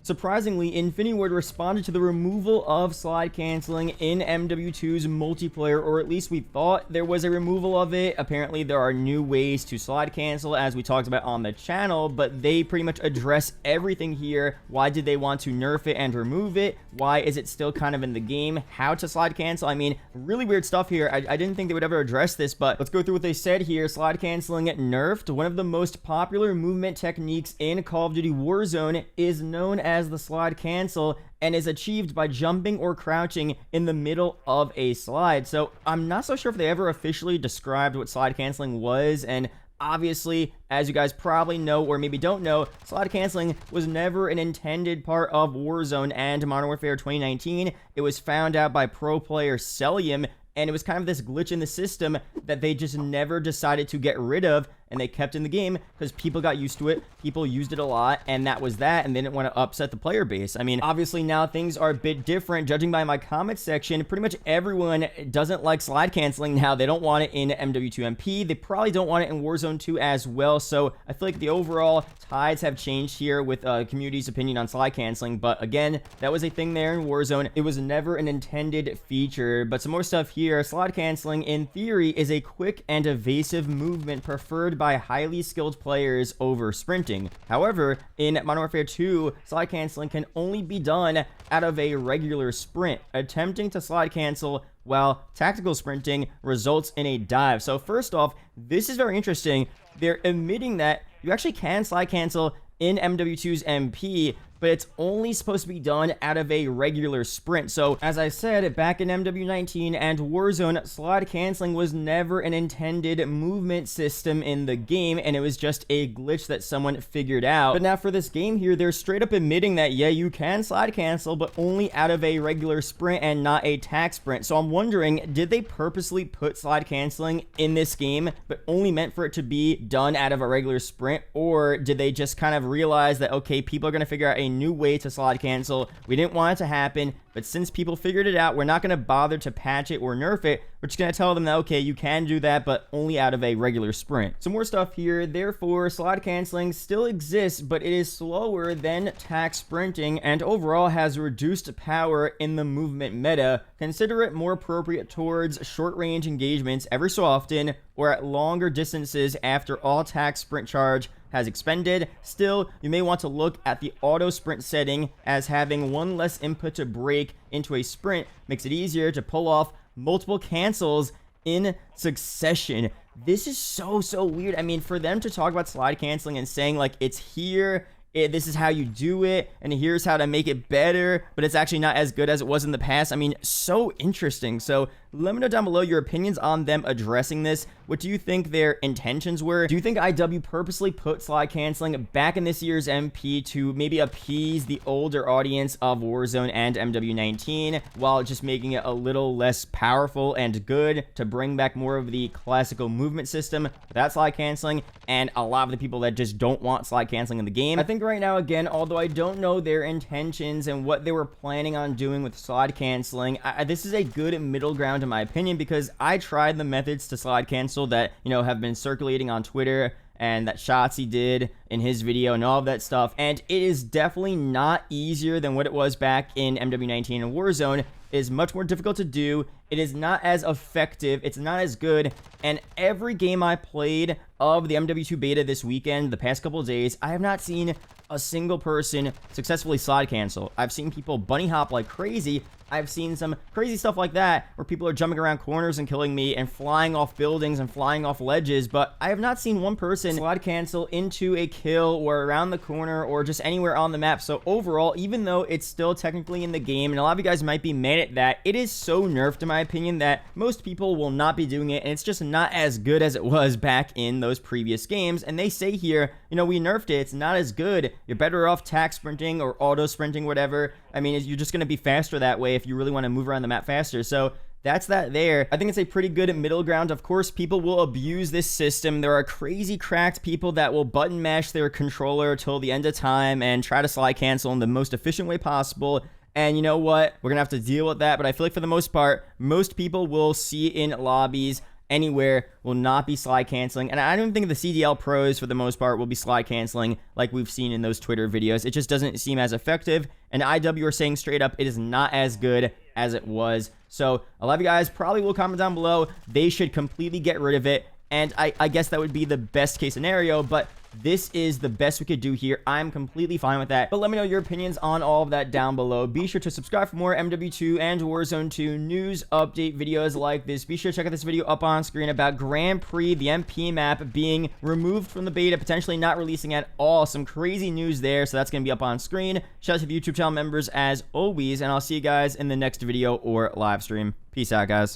Surprisingly, Infinity Ward responded to the removal of slide canceling in MW2's multiplayer, or at least we thought there was a removal of it. Apparently, there are new ways to slide cancel, as we talked about on the channel, but they pretty much address everything here. Why did they want to nerf it and remove it? Why is it still kind of in the game? How to slide cancel? I mean, really weird stuff here. I didn't think they would ever address this, but let's go through what they said here. Slide canceling nerfed. One of the most popular movement techniques in Call of Duty Warzone is known as the slide cancel and is achieved by jumping or crouching in the middle of a slide. So I'm not so sure if they ever officially described what slide canceling was, and obviously, as you guys probably know or maybe don't know, slide canceling was never an intended part of Warzone and Modern Warfare 2019. It was found out by pro player Celium, and it was kind of this glitch in the system that they just never decided to get rid of, and they kept in the game because people got used to it, people used it a lot, and that was that, and they didn't want to upset the player base. I mean, obviously now things are a bit different. Judging by my comment section, pretty much everyone doesn't like slide canceling now. They don't want it in MW2MP. They probably don't want it in Warzone 2 as well, so I feel like the overall tides have changed here with community's opinion on slide canceling, but again, that was a thing there in Warzone. It was never an intended feature. But some more stuff here. Slide canceling, in theory, is a quick and evasive movement preferred by highly skilled players over sprinting. However, in Modern Warfare 2, slide canceling can only be done out of a regular sprint. Attempting to slide cancel while tactical sprinting results in a dive. So first off, this is very interesting. They're admitting that you actually can slide cancel in MW2's MP, but it's only supposed to be done out of a regular sprint. So, as I said, back in MW19 and Warzone, slide canceling was never an intended movement system in the game, and it was just a glitch that someone figured out. But now for this game here, they're straight up admitting that, yeah, you can slide cancel, but only out of a regular sprint and not a tac sprint. So I'm wondering, did they purposely put slide canceling in this game, but only meant for it to be done out of a regular sprint? Or did they just kind of realize that, okay, people are going to figure out a new way to slide cancel. We didn't want it to happen, but since people figured it out, we're not going to bother to patch it or nerf it. We're just going to tell them that, okay, you can do that, but only out of a regular sprint. Some more stuff here. Therefore, slide canceling still exists, but it is slower than tac sprinting and overall has reduced power in the movement meta. Consider it more appropriate towards short-range engagements every so often or at longer distances after all tac sprint charge has expended. Still, you may want to look at the auto sprint setting, as having one less input to break into a sprint makes it easier to pull off multiple cancels in succession. This is so weird. I mean, for them to talk about slide canceling and saying like it's here, this is how you do it, and here's how to make it better, but it's actually not as good as it was in the past. I mean, so interesting. So let me know down below your opinions on them addressing this. What do you think their intentions were? Do you think IW purposely put slide canceling back in this year's MP to maybe appease the older audience of Warzone and MW19 while just making it a little less powerful and good to bring back more of the classical movement system without slide canceling, and a lot of the people that just don't want slide canceling in the game? I think right now, again, although I don't know their intentions and what they were planning on doing with slide canceling, this is a good middle ground in my opinion, because I tried the methods to slide cancel that, you know, have been circulating on Twitter and that Shotzi did in his video and all of that stuff, and it is definitely not easier than what it was back in MW19 and Warzone. It is much more difficult to do. It is not as effective. It's not as good. And every game I played of the MW2 beta this weekend, the past couple of days, I have not seen a single person successfully slide cancel. I've seen people bunny hop like crazy. I've seen some crazy stuff like that where people are jumping around corners and killing me and flying off buildings and flying off ledges, but I have not seen one person slide cancel into a kill or around the corner or just anywhere on the map. So overall, even though it's still technically in the game, and a lot of you guys might be mad at that, it is so nerfed in my opinion that most people will not be doing it, and it's just not as good as it was back in those previous games. And they say here, you know, we nerfed it, it's not as good. You're better off tac sprinting or auto sprinting, whatever. I mean, you're just going to be faster that way if you really want to move around the map faster. So that's that there. I think it's a pretty good middle ground. Of course, people will abuse this system. There are crazy cracked people that will button mash their controller till the end of time and try to slide cancel in the most efficient way possible. And you know what? We're going to have to deal with that. But I feel like for the most part, most people will see in lobbies anywhere will not be slide canceling, and I don't think the CDL pros for the most part will be slide canceling like we've seen in those Twitter videos. It just doesn't seem as effective, and IW are saying straight up it is not as good as it was. So a lot of you guys probably will comment down below they should completely get rid of it, and I guess that would be the best case scenario, but this is the best we could do here. I'm completely fine with that. But let me know your opinions on all of that down below. Be sure to subscribe for more MW2 and Warzone 2 news update videos like this. Be sure to check out this video up on screen about Grand Prix, the MP map being removed from the beta, potentially not releasing at all. Some crazy news there, so that's going to be up on screen. Shout out to the YouTube channel members as always, and I'll see you guys in the next video or live stream. Peace out, guys.